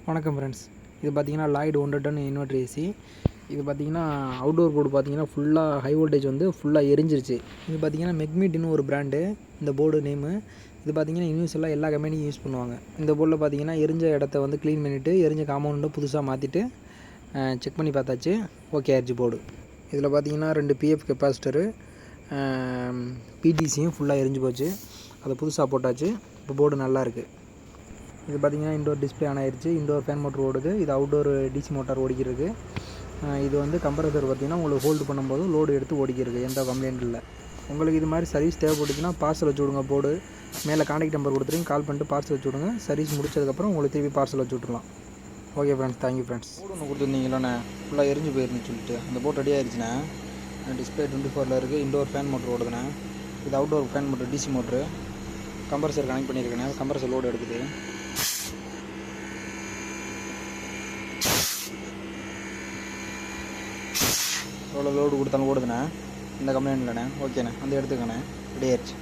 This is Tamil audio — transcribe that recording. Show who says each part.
Speaker 1: வணக்கம் ஃப்ரெண்ட்ஸ். இது பார்த்தீங்கன்னா லாய்டு 1 டன் இன்வெர்டர் ஏசி. இது பார்த்தீங்கன்னா அவுட்டோர் போர்டு பார்த்தீங்கன்னா ஃபுல்லாக ஹை வோல்டேஜ் வந்து ஃபுல்லாக எரிஞ்சிருச்சு. இது பார்த்தீங்கன்னா மெக்மிட்னு ஒரு பிராண்டு, இந்த போர்டு நேமு. இது பார்த்தீங்கன்னா யூனிவர்சலாக எல்லா கம்பெனியும் யூஸ் பண்ணுவாங்க. இந்த போர்டில் பார்த்தீங்கன்னா எரிஞ்ச இடத்த வந்து க்ளீன் பண்ணிவிட்டு எரிஞ்ச காம்பவுண்டை புதுசாக மாற்றிட்டு செக் பண்ணி பார்த்தாச்சு. ஓகே ஆயிடுச்சு போர்டு. இதில் பார்த்தீங்கன்னா 2 பிஎஃப் கெப்பாசிட்டரு, பிடிசியும் ஃபுல்லாக எரிஞ்சு போச்சு. அதை புதுசாக போட்டாச்சு. இப்போ போர்டு நல்லாயிருக்கு. இது பார்த்திங்கன்னா இன்டோர் டிஸ்பிளே ஆன் ஆயிடுச்சு. இன்டோர் ஃபேன் மோட்டர் ஓடுது. இது அவுட்டோர் டிசி மோட்டார் ஓடிக்கிறது. இது வந்து கம்ப்ரஸர் பார்த்திங்கன்னா உங்களுக்கு ஹோல்டு பண்ணும்போது லோடு எடுத்து ஓடிக்கிறது. எந்த கம்ப்ளைண்ட் இல்லை. உங்களுக்கு இது மாதிரி சர்வீஸ் தேவைப்பட்டுச்சுன்னா பார்சல் வச்சு விடுங்க. போர்டு மேலே கான்டாக்ட் நம்பர் கொடுத்துருங்க. கால் பண்ணிட்டு பார்சல் வச்சு விடுங்க. சர்வீஸ் முடிச்சதுக்கப்புறம் உங்களுக்கு திருப்பி பார்சல் வச்சு விட்ருலாம். Okay friends, thank you friends. Board ஒன்று கொடுத்துருந்தீங்களே ஃபுல்லாக எரிஞ்சு போயிருந்துன்னு சொல்லிட்டு அந்த போர்டு ரெடி ஆயிடுச்சுண்ணே. டிஸ்பிளே 24 இருக்குது. இன்டோர் ஃபேன் மோட்டர் ஓடுதுண்ணே. இது outdoor fan motor DC motor. Compressor connect பண்ணியிருக்கேண்ணே. கம்ப்ரஸர் லோடு எடுக்குது. எவ்வளோ லோடு கொடுத்தாலும் ஓடுதுண்ணே. இந்த கம்ப்ளைண்ட் இல்லைண்ணே. ஓகேண்ணே, வந்து எடுத்துக்கண்ணே. ரெடி ஆயிடுச்சு.